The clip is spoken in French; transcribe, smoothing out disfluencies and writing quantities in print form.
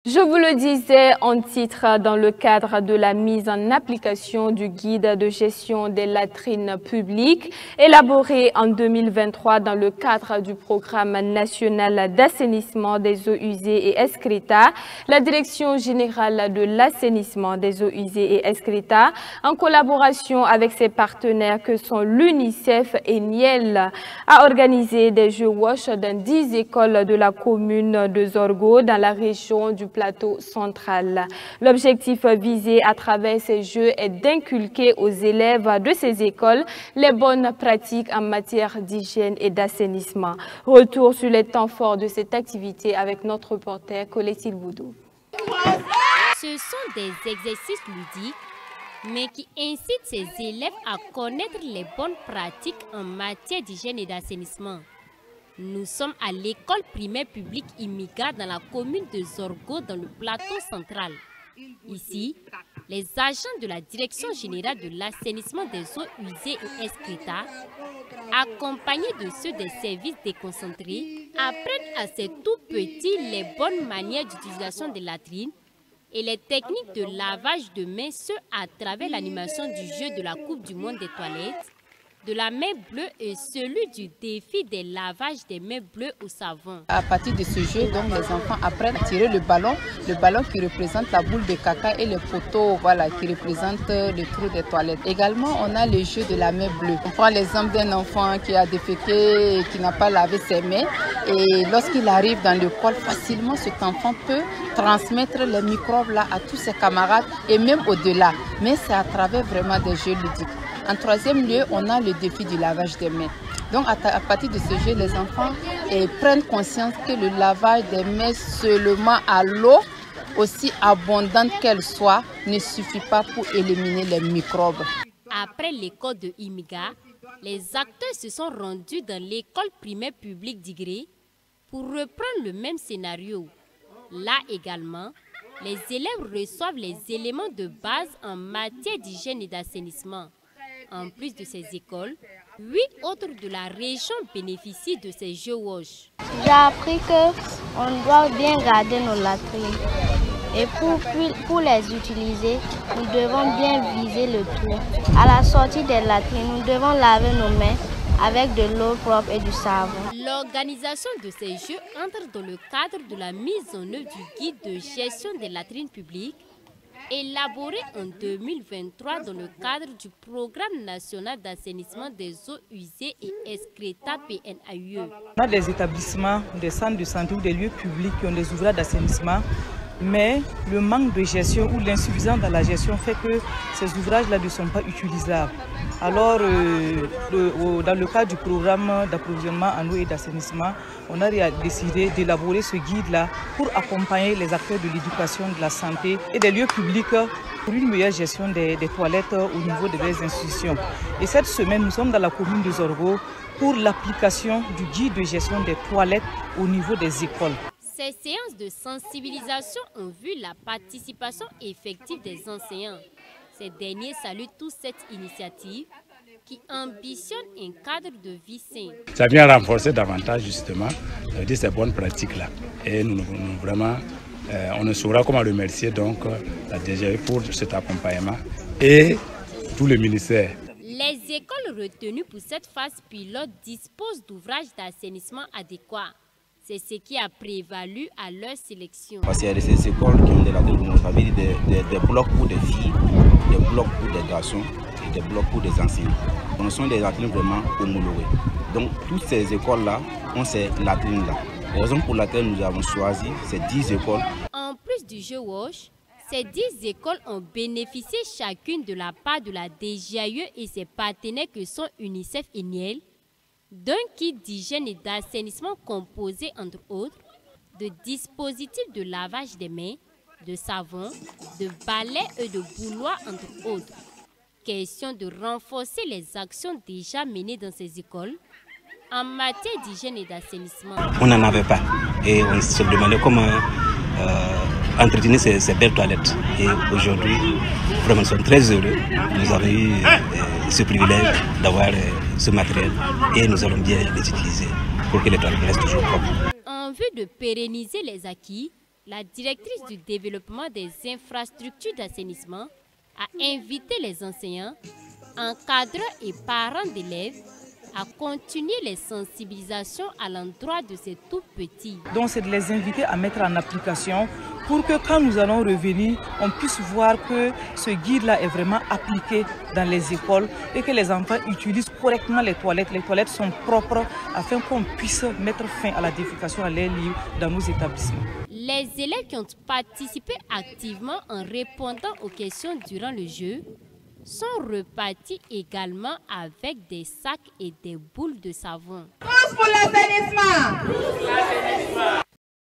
Je vous le disais en titre, dans le cadre de la mise en application du guide de gestion des latrines publiques, élaboré en 2023 dans le cadre du programme national d'assainissement des eaux usées et excréta, la Direction générale de l'assainissement des eaux usées et excréta, en collaboration avec ses partenaires que sont l'UNICEF et Niel, a organisé des jeux wash dans 10 écoles de la commune de Zorgo dans la région du Plateau central. L'objectif visé à travers ces jeux est d'inculquer aux élèves de ces écoles les bonnes pratiques en matière d'hygiène et d'assainissement. Retour sur les temps forts de cette activité avec notre reporter Colette Boudou. Ce sont des exercices ludiques, mais qui incitent ces élèves à connaître les bonnes pratiques en matière d'hygiène et d'assainissement. Nous sommes à l'école primaire publique Imiga dans la commune de Zorgo dans le Plateau central. Ici, les agents de la Direction générale de l'assainissement des eaux usées et excréta, accompagnés de ceux des services déconcentrés, apprennent à ces tout petits les bonnes manières d'utilisation des latrines et les techniques de lavage de mains, ce à travers l'animation du jeu de la Coupe du Monde des toilettes, de la main bleue et celui du défi des lavages des mains bleues au savon. À partir de ce jeu, donc, les enfants apprennent à tirer le ballon qui représente la boule de caca et le poteau qui représente le trou des toilettes. Également, on a le jeu de la main bleue. On prend l'exemple d'un enfant qui a déféqué et qui n'a pas lavé ses mains. Et lorsqu'il arrive dans l'école, facilement cet enfant peut transmettre les microbes là à tous ses camarades et même au-delà. Mais c'est à travers vraiment des jeux ludiques. En troisième lieu, on a le défi du lavage des mains. Donc à partir de ce jeu, les enfants prennent conscience que le lavage des mains seulement à l'eau, aussi abondante qu'elle soit, ne suffit pas pour éliminer les microbes. Après l'école de Imiga, les acteurs se sont rendus dans l'école primaire publique d'Igré pour reprendre le même scénario. Là également, les élèves reçoivent les éléments de base en matière d'hygiène et d'assainissement. En plus de ces écoles, 8 autres de la région bénéficient de ces jeux wash. J'ai appris qu'on doit bien garder nos latrines. Et pour les utiliser, nous devons bien viser le trou. À la sortie des latrines, nous devons laver nos mains avec de l'eau propre et du savon. L'organisation de ces jeux entre dans le cadre de la mise en œuvre du guide de gestion des latrines publiques, élaboré en 2023 dans le cadre du Programme national d'assainissement des eaux usées et excréta PNAUE. On a des établissements, des centres de santé ou des lieux publics qui ont des ouvrages d'assainissement, mais le manque de gestion ou l'insuffisance dans la gestion fait que ces ouvrages-là ne sont pas utilisables. Alors, dans le cadre du programme d'approvisionnement en eau et d'assainissement, on a décidé d'élaborer ce guide-là pour accompagner les acteurs de l'éducation, de la santé et des lieux publics pour une meilleure gestion des toilettes au niveau des institutions. Et cette semaine, nous sommes dans la commune de Zorgo pour l'application du guide de gestion des toilettes au niveau des écoles. Ces séances de sensibilisation ont vu la participation effective des enseignants. Ces derniers saluent toute cette initiative qui ambitionne un cadre de vie sain. Ça vient renforcer davantage justement ces bonnes pratiques-là. Et nous vraiment, on ne saura comment remercier donc la DGE pour cet accompagnement et tout le ministère. Les écoles retenues pour cette phase pilote disposent d'ouvrages d'assainissement adéquats. C'est ce qui a prévalu à leur sélection. Parce qu'il y a ces écoles qui ont des latrines, ça veut dire des blocs pour des filles, des blocs pour des garçons et des blocs pour des enseignants. Ce sont des latrines vraiment homologuées. Donc toutes ces écoles-là ont ces latrines-là. La raison pour laquelle nous avons choisi ces 10 écoles. En plus du jeu wash, ces 10 écoles ont bénéficié chacune de la part de la DGAE et ses partenaires que sont UNICEF et Niel, d'un kit d'hygiène et d'assainissement composé entre autres de dispositifs de lavage des mains, de savon, de balais et de bouilloire entre autres. Question de renforcer les actions déjà menées dans ces écoles en matière d'hygiène et d'assainissement. On n'en avait pas et on se demandait comment entretenir ces belles toilettes. Et aujourd'hui, vraiment, nous sommes très heureux. Nous avons eu ce privilège d'avoir ce matériel et nous allons bien les utiliser pour que les toilettes restent toujours propres. En vue de pérenniser les acquis, la directrice du développement des infrastructures d'assainissement a invité les enseignants, encadreurs et parents d'élèves à continuer les sensibilisations à l'endroit de ces tout petits. Donc c'est de les inviter à mettre en application pour que quand nous allons revenir, on puisse voir que ce guide-là est vraiment appliqué dans les écoles et que les enfants utilisent correctement les toilettes. Les toilettes sont propres afin qu'on puisse mettre fin à la défécation à l'air libre dans nos établissements. Les élèves qui ont participé activement en répondant aux questions durant le jeu sont repartis également avec des sacs et des boules de savon. Tous pour l'assainissement!